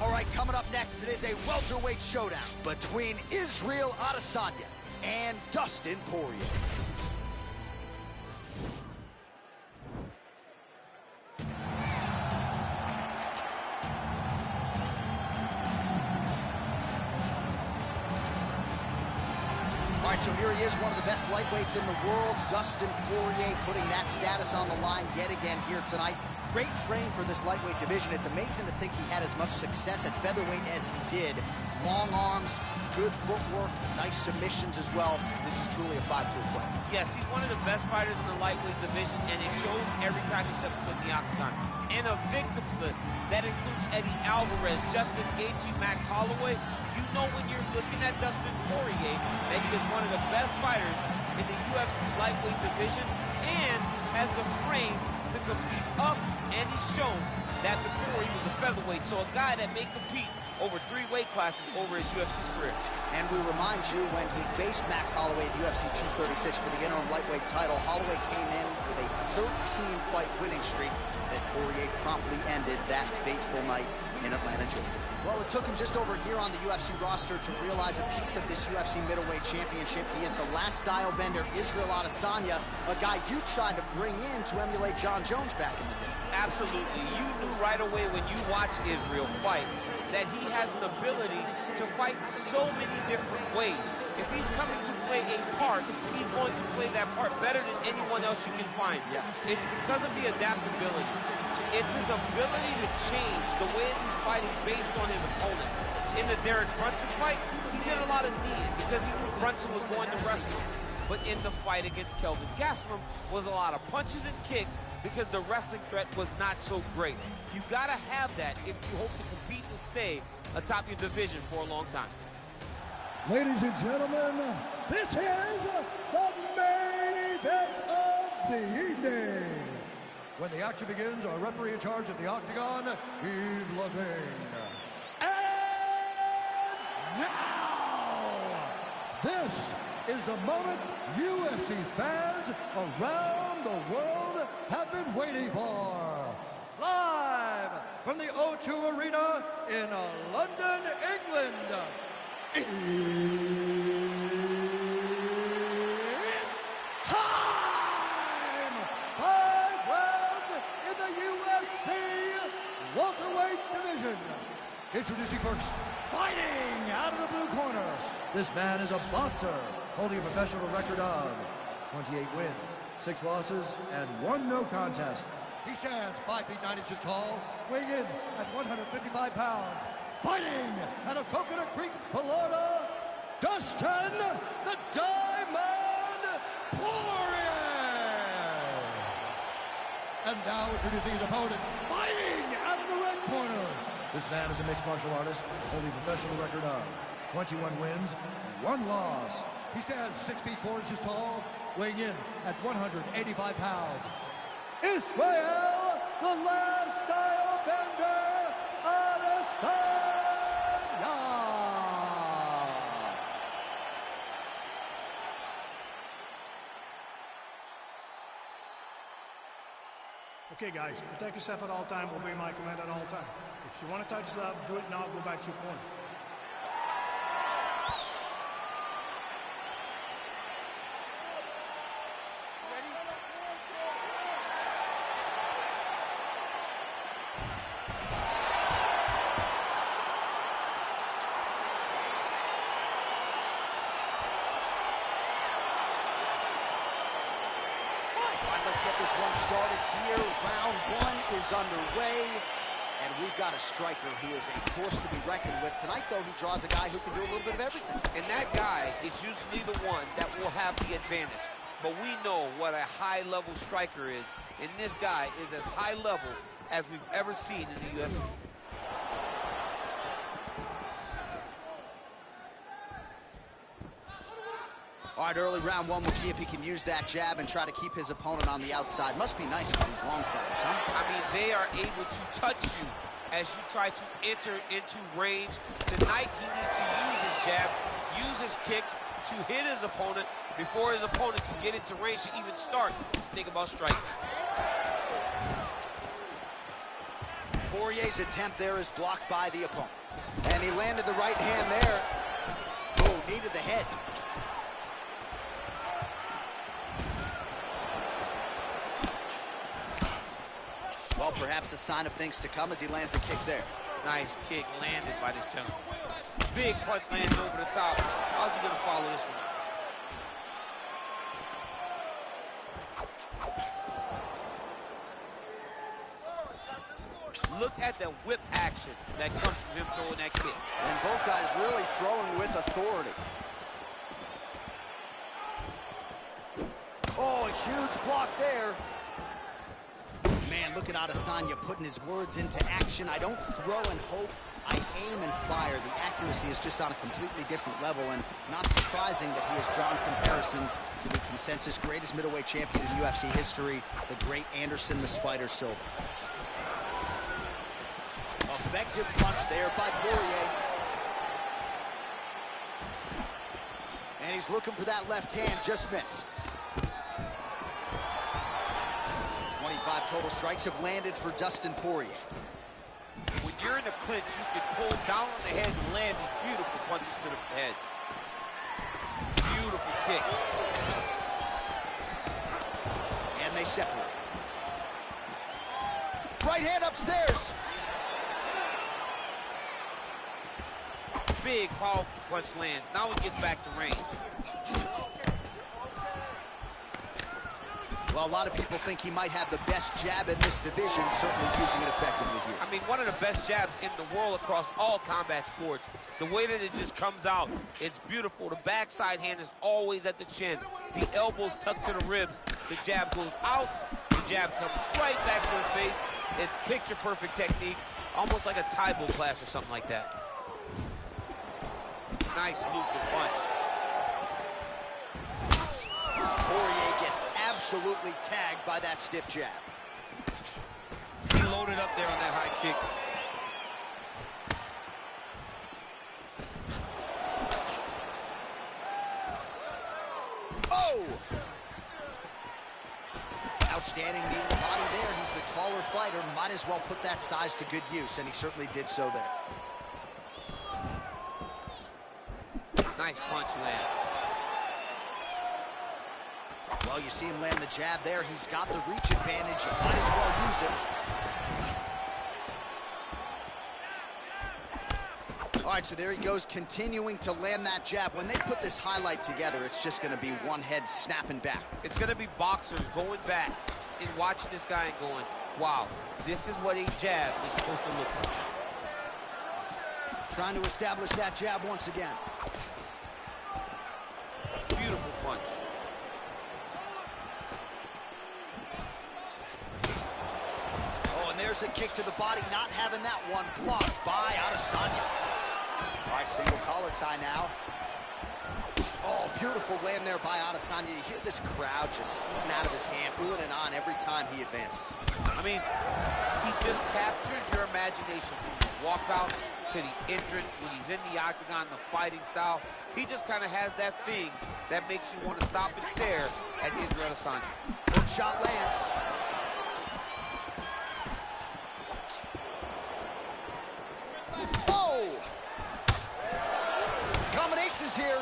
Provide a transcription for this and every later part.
All right, coming up next, it is a welterweight showdown between Israel Adesanya and Dustin Poirier. All right, so here he is, one of the best lightweights in the world, Dustin Poirier, putting that status on the line yet again here tonight. Great frame for this lightweight division. It's amazing to think he had as much success at featherweight as he did. Long arms, good footwork, nice submissions as well. This is truly a 5-tool play. Yes, he's one of the best fighters in the lightweight division, and it shows every time he steps foot in the octagon. And a victims list that includes Eddie Alvarez, Justin Gaethje, Max Holloway. You know when you're looking at Dustin Poirier that he is one of the best fighters in the UFC's lightweight division and has the frame to compete up, and he's shown that before he was a featherweight, so a guy that may compete over 3 weight classes over his UFC's career. And we remind you, when he faced Max Holloway at UFC 236 for the interim lightweight title, Holloway came in with a 13-fight winning streak that Poirier promptly ended that fateful night in Atlanta, Georgia. Well, it took him just over a year on the UFC roster to realize a piece of this UFC middleweight championship. He is the last style bender, Israel Adesanya, a guy you tried to bring in to emulate John Jones back in the day. Absolutely. You knew right away when you watch Israel fight that he has an ability to fight so many different ways. If he's coming to play a part, he's going to play that part better than anyone else you can find. Yeah. It's because of the adaptability. It's his ability to change the way he's fighting based on his opponent. In the Derek Brunson fight, he did a lot of knees because he knew Brunson was going to wrestle him. But in the fight against Kelvin Gastelum was a lot of punches and kicks because the wrestling threat was not so great. You gotta have that if you hope to compete and stay atop your division for a long time. Ladies and gentlemen, this is the main event of the evening. When the action begins, our referee in charge of the octagon, Yves Lavigne. And now, this is the moment UFC fans around the world have been waiting for. Live from the O2 Arena in London, England. It's time! 5 rounds in the UFC welterweight division. Introducing first, fighting out of the blue corner. This man is a boxer, holding a professional record of 28 wins, 6 losses, and 1 no contest. He stands 5 feet 9 inches tall, weighing in at 155 pounds. Fighting out of Coconut Creek, Florida, Dustin the Diamond Poirier. And now introducing his opponent, fighting out of the red corner. This man is a mixed martial artist, holding a professional record of 21 wins, 1 loss. He stands 6 feet 4 inches tall, weighing in at 185 pounds. Israel, the last style bender, Adesanya. Okay, guys, protect yourself at all time, obey my command at all time. If you want to touch love, do it now, go back to your corner. One started here. Round 1 is underway, and we've got a striker who is a force to be reckoned with. Tonight, though, he draws a guy who can do a little bit of everything. And that guy is usually the one that will have the advantage. But we know what a high-level striker is, and this guy is as high level as we've ever seen in the UFC. All right, early round 1, we'll see if he can use that jab and try to keep his opponent on the outside. Must be nice for these long fighters, huh? I mean, they are able to touch you as you try to enter into range. Tonight, he needs to use his jab, use his kicks to hit his opponent before his opponent can get into range to even start to think about striking. Poirier's attempt there is blocked by the opponent. And he landed the right hand there. Oh, knee to the head. Well, perhaps a sign of things to come as he lands a kick there. Nice kick landed by this gentleman. Big punch lands over the top. How's he going to follow this one? Look at the whip action that comes from him throwing that kick. And both guys really throwing with authority. Oh, a huge block there. Man, look at Adesanya putting his words into action. I don't throw and hope. I aim and fire. The accuracy is just on a completely different level, and not surprising that he has drawn comparisons to the consensus greatest middleweight champion in UFC history, the great Anderson the Spider Silva. Effective punch there by Poirier. And he's looking for that left hand, just missed. 25 total strikes have landed for Dustin Poirier. When you're in a clinch, you can pull down on the head and land these beautiful punches to the head. Beautiful kick. And they separate. Right hand upstairs. Big, powerful punch lands. Now he gets back to range. Well, a lot of people think he might have the best jab in this division, certainly using it effectively here. I mean, one of the best jabs in the world across all combat sports. The way that it just comes out, it's beautiful. The backside hand is always at the chin. The elbows tucked to the ribs. The jab goes out. The jab comes right back to the face. It's picture-perfect technique, almost like a Taibo class or something like that. Nice loop and punch. Poirier gets absolutely tagged by that stiff jab. He loaded up there on that high kick. Oh! Outstanding knee to the body there. He's the taller fighter. Might as well put that size to good use, and he certainly did so there. Nice punch land. Well, you see him land the jab there. He's got the reach advantage. Might as well use it. All right, so there he goes, continuing to land that jab. When they put this highlight together, it's just going to be one head snapping back. It's going to be boxers going back and watching this guy and going, wow, this is what a jab is supposed to look like. Trying to establish that jab once again. Beautiful punch. Oh, and there's a kick to the body, not having that one blocked by Adesanya. All right, single collar tie now. Oh, beautiful land there by Adesanya. You hear this crowd just eating out of his hand, oohing and on every time he advances. I mean, he just captures your imagination from the walkout to the entrance, when he's in the octagon, the fighting style. He just kind of has that thing that makes you want to stop and stare at Israel Adesanya. Good shot lands. Oh! Combinations here.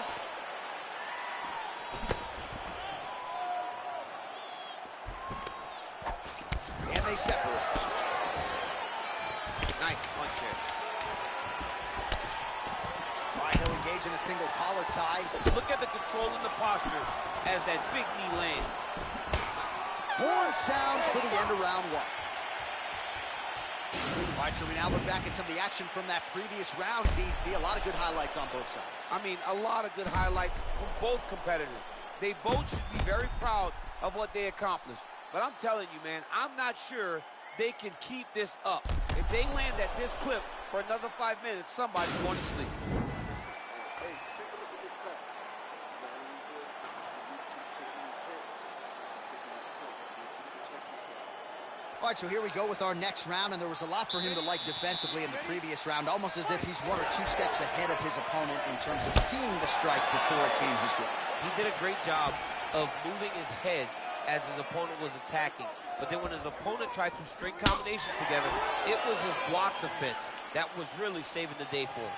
And they separate. Nice punch there. All right, he'll engage in a single collar tie. Look at the control in the posture as that big knee lands. Horn sounds for the end of round one. All right, so we now look back at some of the action from that previous round, DC. A lot of good highlights on both sides. I mean, a lot of good highlights from both competitors. They both should be very proud of what they accomplished. But I'm telling you, man, I'm not sure they can keep this up. If they land at this clip for another 5 minutes, somebody's going to sleep. Hey, take a look at this cut. It's not any good if you keep taking these hits. That's a bad clip. I need you to protect yourself. All right, so here we go with our next round, and there was a lot for him to like defensively in the previous round, almost as if he's 1 or 2 steps ahead of his opponent in terms of seeing the strike before it came his way. He did a great job of moving his head as his opponent was attacking. But then when his opponent tried to string combinations together, it was his block defense that was really saving the day for him.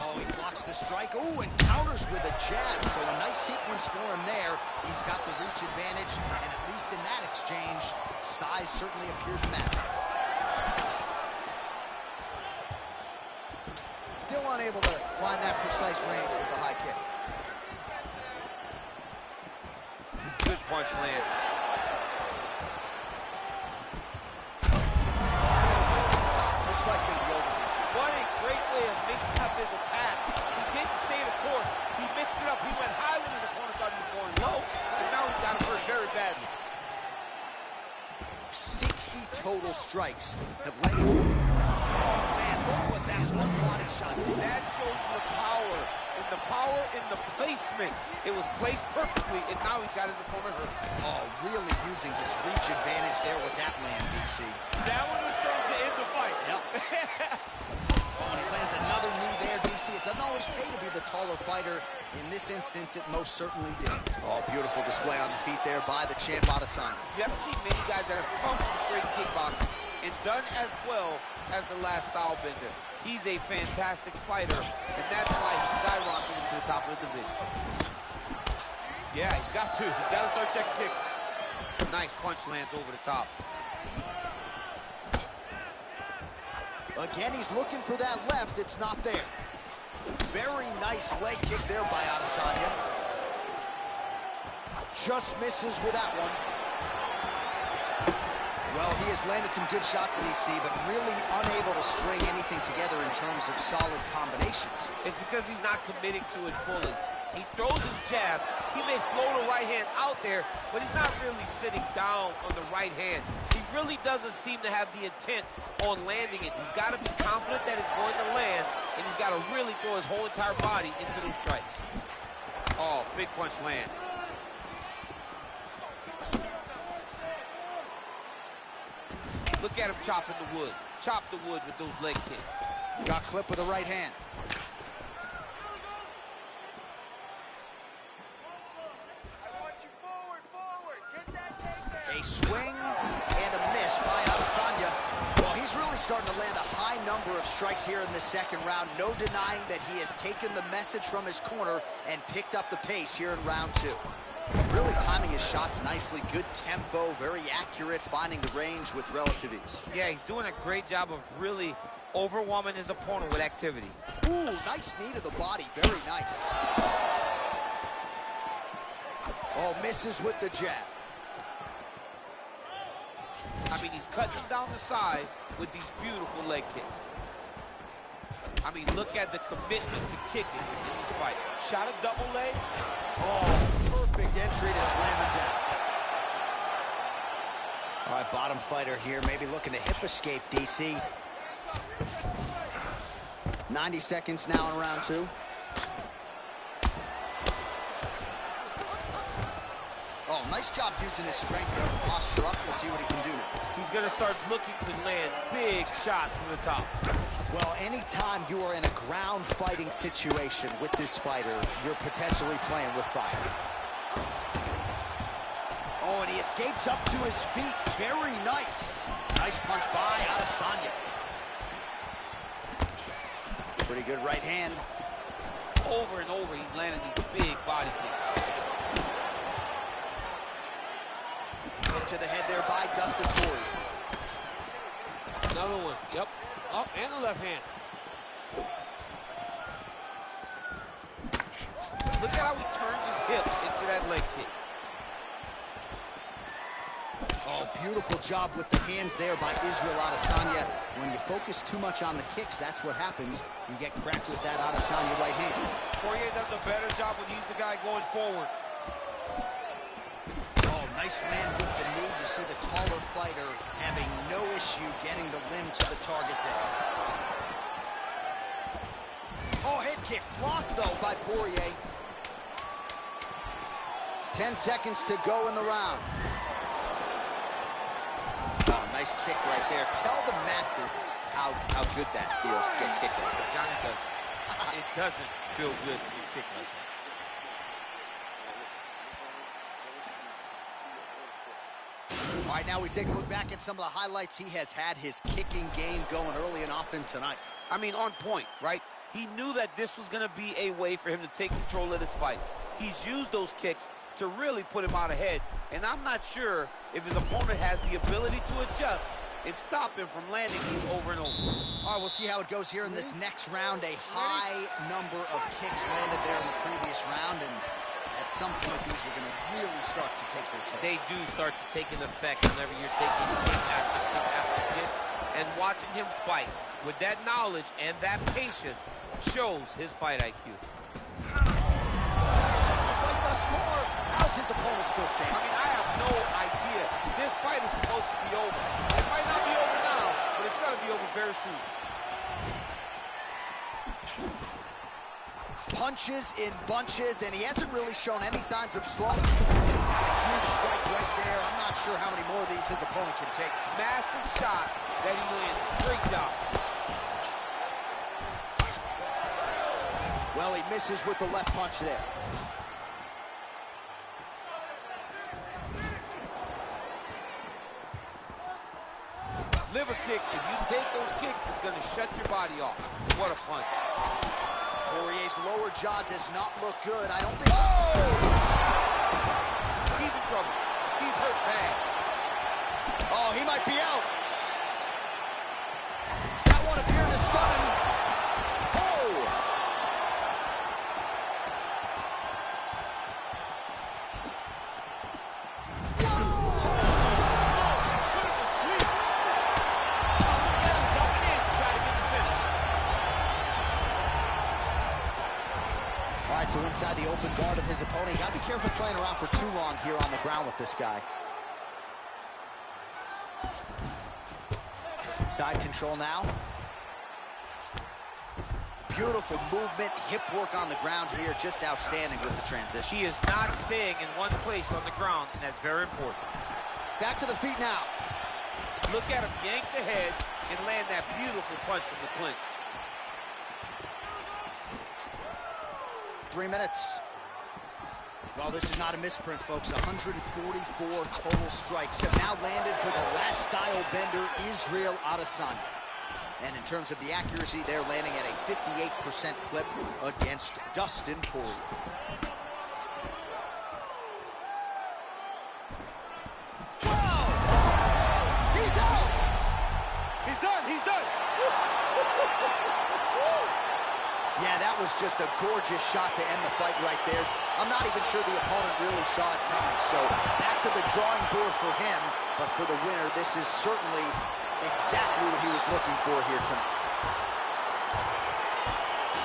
Oh, he blocks the strike. Oh, and counters with a jab. So a nice sequence for him there. He's got the reach advantage, and at least in that exchange, size certainly appears massive. Still unable to find that precise range with the high kick. Good punch land. This fight's going to be over, DC. What a great way of mixing up his attack. He didn't stay the course. He mixed it up. He went high when his opponent thought he was going low, and now he's got him hurt very badly. 60 total strikes have led. Oh, man, look what that one body shot did. That shows you the power in the placement. It was placed perfectly, and now he's got his opponent hurt. Oh, really using his reach advantage there with that land, DC. That one was thrown to end the fight. Yep. Oh, and he lands another knee there, DC. It doesn't always pay to be the taller fighter. In this instance, it most certainly did. Oh, beautiful display on the feet there by the champ Adesanya. You haven't seen many guys that have come from straight kickboxing and done as well as the last style bender. He's a fantastic fighter, and that's why he's skyrocketing to the top of the division. Yeah, he's got to. He's got to start checking kicks. Nice punch lands over the top. Again, he's looking for that left. It's not there. Very nice leg kick there by Adesanya. Just misses with that one. Well, he has landed some good shots, DC, but really unable to string anything together in terms of solid combinations. It's because he's not committing to it fully. He throws his jab. He may float a right hand out there, but he's not really sitting down on the right hand. He really doesn't seem to have the intent on landing it. He's got to be confident that it's going to land, and he's got to really throw his whole entire body into those strikes. Oh, big punch land. Look at him chopping the wood. Chop the wood with those leg kicks. Got clipped with the right hand. A swing and a miss by Adesanya. Well, he's really starting to land a high number of strikes here in the second round. No denying that he has taken the message from his corner and picked up the pace here in round two. Really timing his shots nicely. Good tempo, very accurate, finding the range with relative ease. Yeah, he's doing a great job of really overwhelming his opponent with activity. Ooh, nice knee to the body. Very nice. Oh, misses with the jab. I mean, he's cutting down the size with these beautiful leg kicks. I mean, look at the commitment to kicking in this fight. Shot a double leg. Oh, perfect entry to slam him down. All right, bottom fighter here, maybe looking to hip escape, DC. 90 seconds now in round two. Oh, nice job using his strength there to posture up. We'll see what he can do now. He's going to start looking to land big shots from the top. Well, anytime you are in a ground fighting situation with this fighter, you're potentially playing with fire. Oh, and he escapes up to his feet. Very nice. Nice punch by Adesanya. Pretty good right hand. Over and over, he's landing these big body kicks. Hit to the head there by Dustin Poirier. Another one. Yep. Up and the left hand. Look at how he turns his hips into that leg kick. Oh, beautiful job with the hands there by Israel Adesanya. When you focus too much on the kicks, that's what happens. You get cracked with that Adesanya right hand. Poirier does a better job when he's the guy going forward. Oh, nice land with the knee. You see the taller fighter having no issue getting the limb to the target there. Oh, head kick blocked, though, by Poirier. 10 seconds to go in the round. Oh, nice kick right there. Tell the masses how good that feels to get kicked like that. Johnny does. It doesn't feel good to get kicked like that. All right, now we take a look back at some of the highlights. He has had his kicking game going early and often tonight. I mean, on point, right? He knew that this was going to be a way for him to take control of this fight. He's used those kicks to really put him out ahead, and I'm not sure if his opponent has the ability to adjust and stop him from landing these over and over. All right, we'll see how it goes here in this next round. A high number of kicks landed there in the previous round, and at some point, these are going to really start to take their toll. They do start to take an effect whenever you're taking kick after kick after kick. And watching him fight with that knowledge and that patience shows his fight IQ. Fight thus far. How's his opponent still standing? I mean, I have no idea. This fight is supposed to be over. It might not be over now, but it's going to be over very soon. Punches in bunches, and he hasn't really shown any signs of slowing. He's had a huge strike right there. I'm not sure how many more of these his opponent can take. Massive shot that he landed. Great job. Well, he misses with the left punch there. Liver kick, if you take those kicks, it's going to shut your body off. What a punch. Poirier's lower jaw does not look good. I don't think... Oh! He's in trouble. He's hurt bad. Oh, he might be out. That one appeared to stun him. Oh! So inside the open guard of his opponent, you got to be careful playing around for too long here on the ground with this guy. Side control now. Beautiful movement, hip work on the ground here, just outstanding with the transition. He is not staying in one place on the ground, and that's very important. Back to the feet now. Look at him yank the head and land that beautiful punch from the clinch. 3 minutes. Well, this is not a misprint, folks. 144 total strikes have now landed for the last style bender, Israel Adesanya. And in terms of the accuracy, they're landing at a 58% clip against Dustin Poirier. Whoa! He's out! He's done, he's done! Yeah, that was just a gorgeous shot to end the fight right there. I'm not even sure the opponent really saw it coming. So back to the drawing board for him, but for the winner, this is certainly exactly what he was looking for here tonight.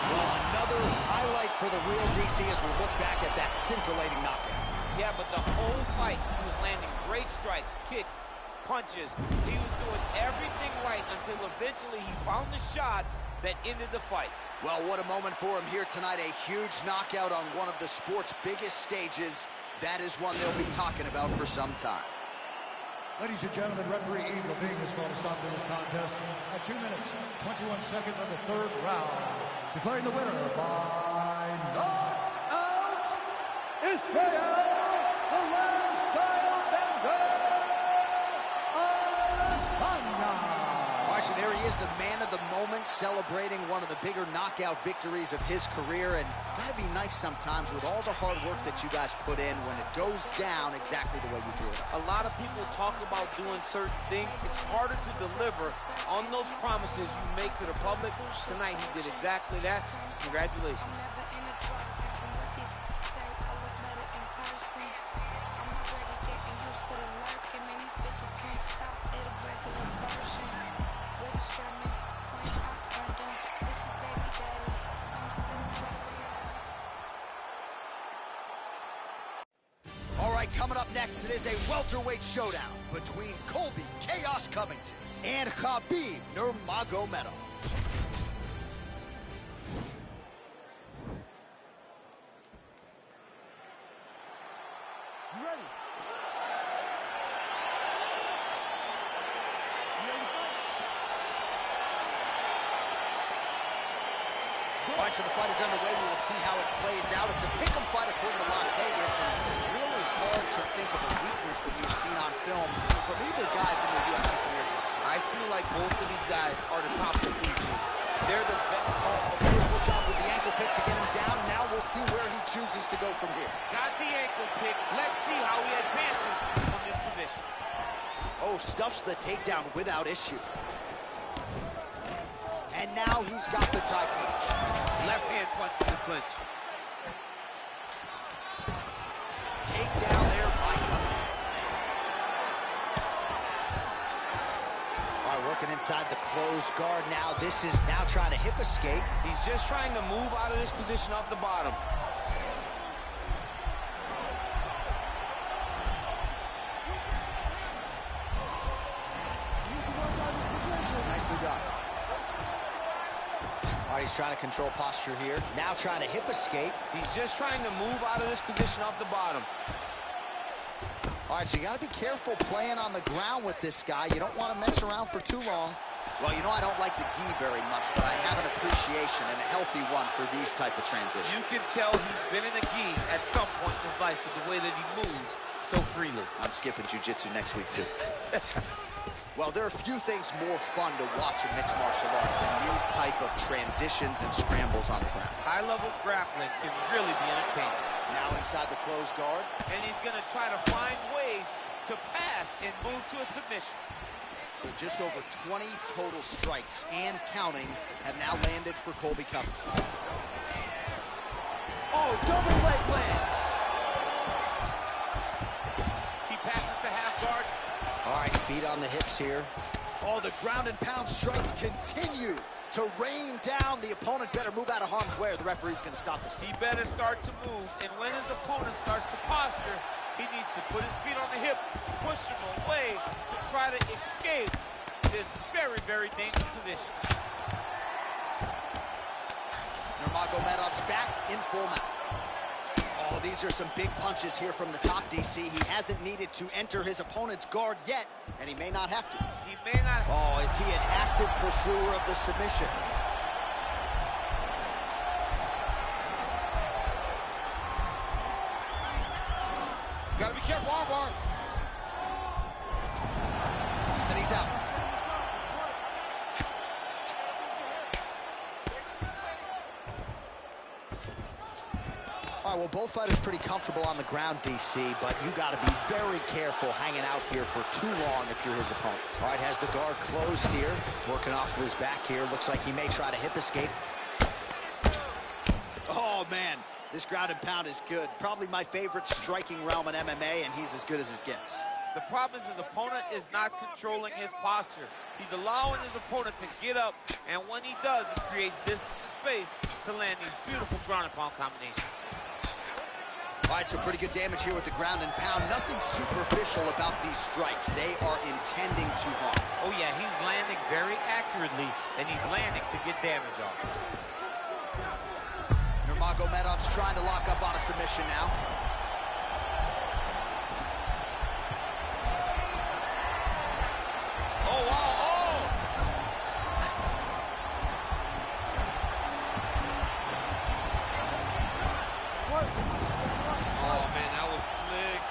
Well, another highlight for the real DC as we look back at that scintillating knockout. Yeah, but the whole fight, he was landing great strikes, kicks, punches. He was doing everything right until eventually he found the shot that ended the fight. Well, what a moment for him here tonight. A huge knockout on one of the sport's biggest stages. That is one they'll be talking about for some time. Ladies and gentlemen, referee Yves Levine has called a stop to this contest at 2 minutes, 21 seconds of the third round. Declaring the winner by knockout, Israel, the last style bender, Adesanya. All right, so there he is, the man of the moment, celebrating one of the bigger knockout victories of his career. And it's got to be nice sometimes with all the hard work that you guys put in when it goes down exactly the way you drew it up. A lot of people talk about doing certain things. It's harder to deliver on those promises you make to the public. Tonight, he did exactly that. Congratulations. Coming up next, it is a welterweight showdown between Colby Chaos Covington and Khabib Nurmagomedov. You ready? All right, so the fight is underway. We will see how it plays out. It's a pick'em fight according to Las Vegas, and really hard to think of a weakness that we've seen on film from They're the best. Oh, beautiful job with the ankle pick to get him down. Now we'll see where he chooses to go from here. Got the ankle pick. Let's see how he advances from this position. Oh, stuffs the takedown without issue. And now he's got the tie clinch. Left hand punch to the clinch. Takedown there by Covington. All right, working inside the closed guard now. This is now trying to hip escape. He's just trying to move out of this position off the bottom. Nicely done. All right, he's trying to control posture here. Now trying to hip escape. He's just trying to move out of this position off the bottom. All right, so you got to be careful playing on the ground with this guy. You don't want to mess around for too long. Well, you know, I don't like the gi very much, but I have an appreciation and a healthy one for these type of transitions. You can tell he's been in the gi at some point in his life with the way that he moves so freely. I'm skipping jiu-jitsu next week, too. Well, there are few things more fun to watch in mixed martial arts than these type of transitions and scrambles on the ground. High-level grappling can really be entertaining. Now inside the closed guard. And he's going to try to find ways to pass and move to a submission. So just over 20 total strikes and counting have now landed for Colby Covington. Oh, double leg lands. He passes to half guard. All right, feet on the hips here. Oh, the ground and pound strikes continue to rain down. The opponent better move out of harm's way or the referee's going to stop this. He better start to move, and when his opponent starts to posture, he needs to put his feet on the hip, push him away to try to escape this very, very dangerous position. Nurmagomedov's back in full mount. Oh, these are some big punches here from the top, DC. He hasn't needed to enter his opponent's guard yet, and he may not have to. He may not. Oh, is he an active pursuer of the submission? Gotta be careful, arm bar. And he's out. All right, well, both fighters pretty comfortable on the ground, DC, but you got to be very careful hanging out here for too long if you're his opponent. All right, has the guard closed here, working off of his back here. Looks like he may try to hip escape. Oh, man, this ground and pound is good. Probably my favorite striking realm in MMA, and he's as good as it gets. The problem is his opponent is not controlling his posture. He's allowing his opponent to get up, and when he does, he creates distance and space to land these beautiful ground and pound combinations. All right, so pretty good damage here with the ground and pound. Nothing superficial about these strikes. They are intending to harm. Oh, yeah, he's landing very accurately, and he's landing to get damage off. Nurmagomedov's trying to lock up on a submission now. Oh, wow, oh! Oh, man, that was slick.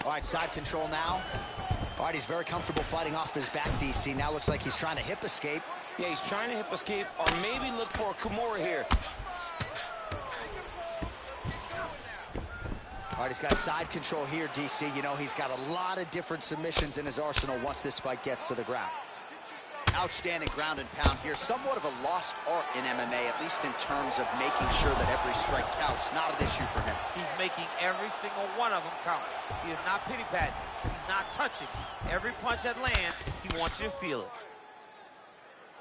All right, side control now. All right, he's very comfortable fighting off his back, DC. Now looks like he's trying to hip escape. Yeah, he's trying to hip escape or maybe look for a Kimura here. All right, he's got side control here, DC. You know, he's got a lot of different submissions in his arsenal once this fight gets to the ground. Outstanding ground and pound here. Somewhat of a lost art in MMA, at least in terms of making sure that every strike counts. Not an issue for him. He's making every single one of them count. He is not pity-patting. He's not touching. Every punch that lands, he wants you to feel it.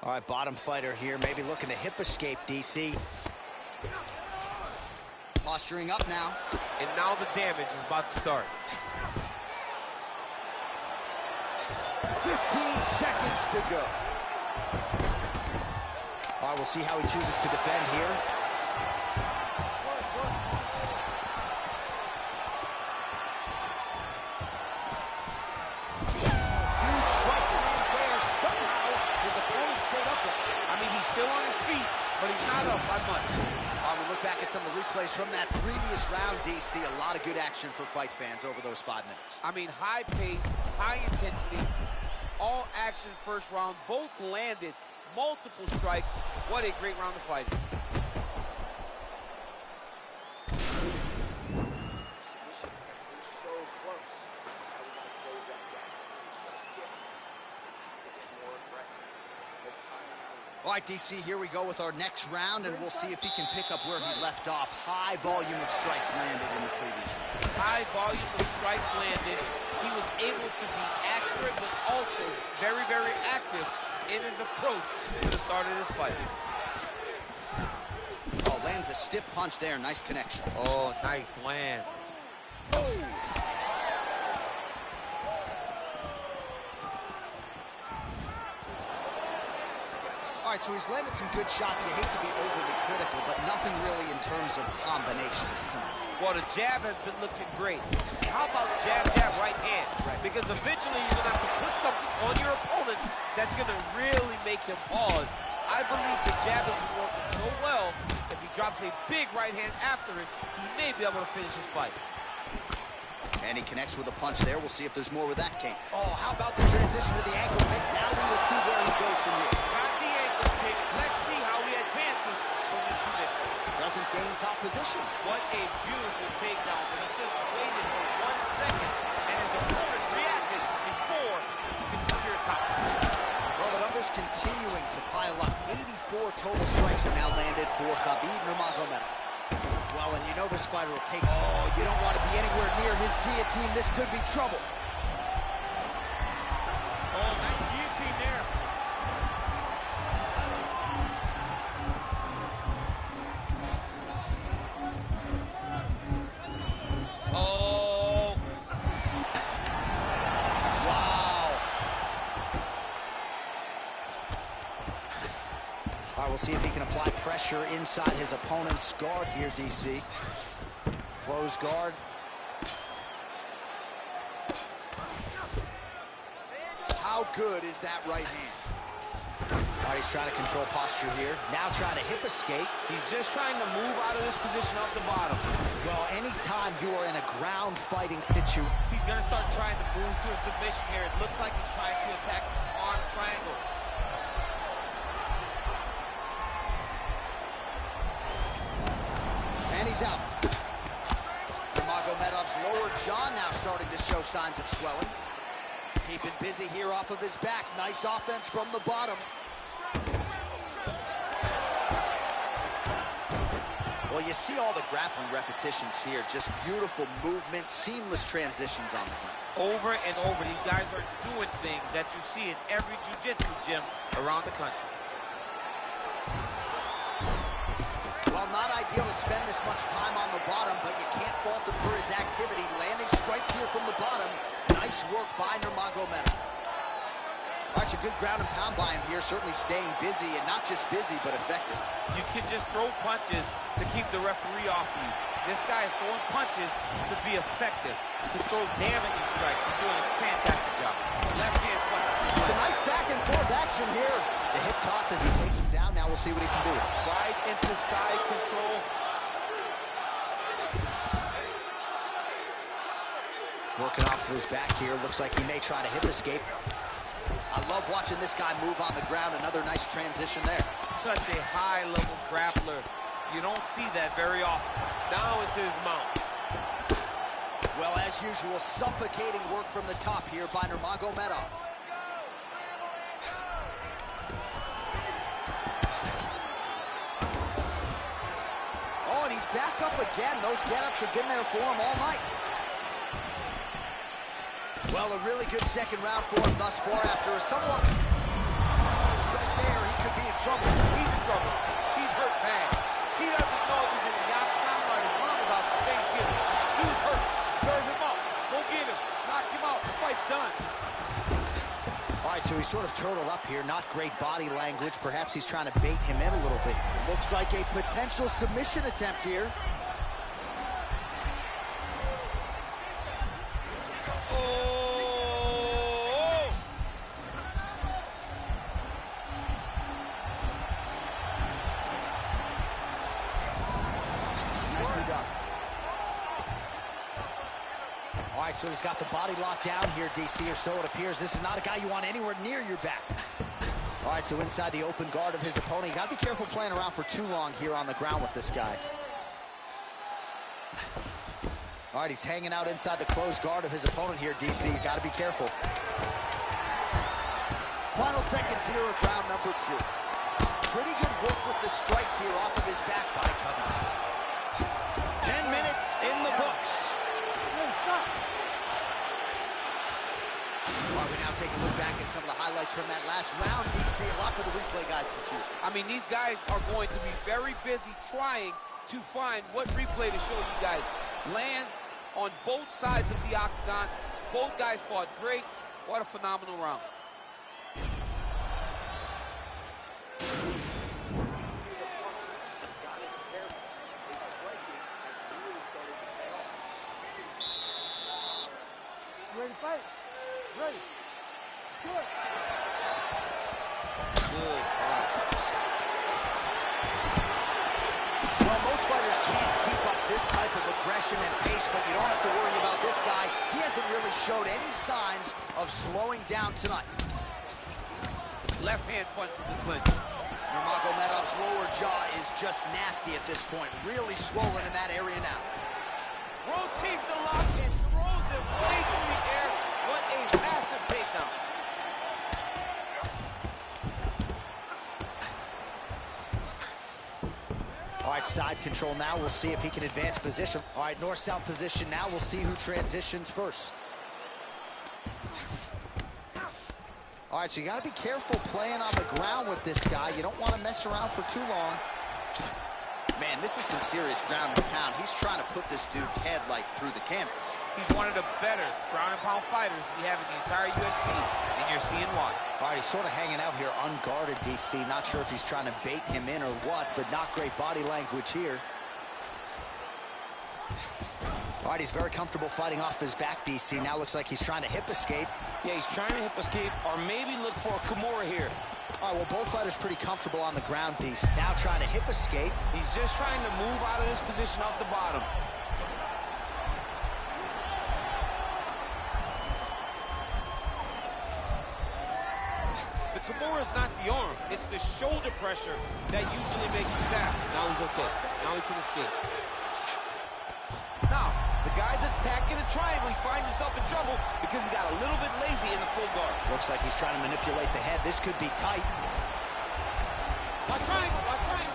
All right, bottom fighter here, maybe looking to hip escape, DC. Posturing up now. And now the damage is about to start. 15 seconds to go. All right, we'll see how he chooses to defend here. Huge strike lands there. Somehow, his opponent stayed upright. I mean, he's still on his feet, but he's not up by much. All Well, we look back at some of the replays from that previous round, DC. A lot of good action for fight fans over those 5 minutes. I mean, high pace, high intensity, all action first round. Both landed multiple strikes. What a great round of fighting. Submission attempts were so close. Now we got to close that gap. Just get more aggressive. There's time now. All right, DC, here we go with our next round, and we'll see if he can pick up where he left off. High volume of strikes landed in the previous round. High volume of strikes landed. He was able to be accurate, but also very, very active in his approach to the start of this fight. Oh, lands a stiff punch there. Nice connection. Oh, nice land. Oh! All right, so he's landed some good shots. You hate to be overly critical, but nothing really in terms of combinations tonight. Well, the jab has been looking great. How about jab, jab, right hand? Right. Because eventually you're going to have to put something on your opponent that's going to really make him pause. I believe the jab has been working so well, if he drops a big right hand after it, he may be able to finish his fight. And he connects with a punch there. We'll see if there's more where that came. Oh, how about the transition to the ankle pick? Now we will see where he goes from here. Got the ankle pick. Let's see how he advances from this position. Doesn't gain top position. What a beautiful takedown. But he just waited for 1 second, and his opponent reacted before he could secure top position. Well, the numbers continuing to pile up. 84 total strikes are now landed for Khabib Nurmagomedov. Well, and you know this fighter will take... Oh, you don't want to be anywhere near his guillotine. This could be trouble. Oh, nice guillotine there. Oh. Wow. All right, we'll see if he can apply pressure inside his opponent's guard here, DC. Close guard. How good is that right hand? All right, he's trying to control posture here. Now trying to hip escape. He's just trying to move out of this position off the bottom. Well, anytime you are in a ground fighting situation, He's going to start trying to move to a submission here. It looks like he's trying to attack arm triangle. and he's out. Nurmagomedov's lower jaw now starting to show signs of swelling. Keeping busy here off of his back. Nice offense from the bottom. Well, you see all the grappling repetitions here. Just beautiful movement, seamless transitions on the ground. Over and over, these guys are doing things that you see in every jiu-jitsu gym around the country. Well, not ideal to spend this much time on the bottom, but you can't fault him for his activity. Landing strikes here from the bottom. Nice work by Nurmagomedov. All right, a good ground and pound by him here, certainly staying busy, and not just busy, but effective. You can just throw punches to keep the referee off you. This guy is throwing punches to be effective, to throw damaging strikes. He's doing a fantastic job. Left hand punch. Some nice back and forth action here. The hip toss as he takes him down. Now we'll see what he can do. Right into side control. Working off of his back here. Looks like he may try to hip escape. I love watching this guy move on the ground. Another nice transition there. Such a high-level grappler. You don't see that very often. Down into his mount. Well, as usual, suffocating work from the top here by Nurmagomedov. Oh, and he's back up again. Those get-ups have been there for him all night. Well, a really good second round for him thus far after a somewhat... Right there, he could be in trouble. He's in trouble. He's hurt bad. He doesn't know if he's in the octagon or his mom is out for Thanksgiving. He's hurt. Serve him up. Go get him. Knock him out. The fight's done. All right, so he's sort of turtled up here. Not great body language. Perhaps he's trying to bait him in a little bit. Looks like a potential submission attempt here. right, so he's got the body locked down here, DC, or so it appears. This is not a guy you want anywhere near your back. All right, so inside the open guard of his opponent. You got to be careful playing around for too long here on the ground with this guy. All right, he's hanging out inside the closed guard of his opponent here, DC. You got to be careful. Final seconds here of round number 2. Pretty good work with the strikes here off of his back by Covington. 10 minutes in the books. All right, we now take a look back at some of the highlights from that last round, DC. A lot for the replay guys to choose from. I mean, these guys are going to be very busy trying to find what replay to show you guys. Lands on both sides of the octagon. Both guys fought great. What a phenomenal round. Ready to fight? Ready. Good. Good. Well, most fighters can't keep up this type of aggression and pace, but you don't have to worry about this guy. He hasn't really showed any signs of slowing down tonight. Left hand punch from the clinch. Nurmagomedov's lower jaw is just nasty at this point. Really swollen in that area now. Rotates the lock and throws it way through the air. What a massive takedown. All right, side control now. We'll see if he can advance position. All right, north-south position now. We'll see who transitions first. All right, so you got to be careful playing on the ground with this guy. You don't want to mess around for too long. Man, this is some serious ground and pound. He's trying to put this dude's head, like, through the canvas. He's one of the better ground and pound fighters we have in the entire UFC, and you're seeing why. All right, he's sort of hanging out here unguarded, DC. Not sure if he's trying to bait him in or what, but not great body language here. All right, he's very comfortable fighting off his back, DC. Now looks like he's trying to hip escape. Yeah, he's trying to hip escape or maybe look for a Kimura here. All right, well, both fighters pretty comfortable on the ground, DC. Now trying to hip escape. He's just trying to move out of this position off the bottom. The Kimura is not the arm. It's the shoulder pressure that usually makes you tap. Now he's okay. Now he can escape. Now, the guy's attacking a triangle. He finds himself in trouble because he got a little bit lazy in the full guard. Looks like he's trying to manipulate the head. This could be tight. Watch triangle. Watch triangle.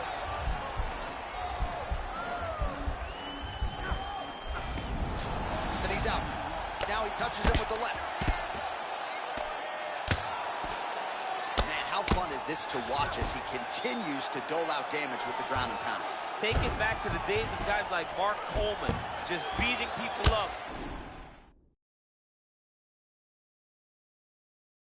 Then he's out. Now he touches him with the left. Man, how fun is this to watch as he continues to dole out damage with the ground and pound? Take it back to the days of guys like Mark Coleman, just beating people up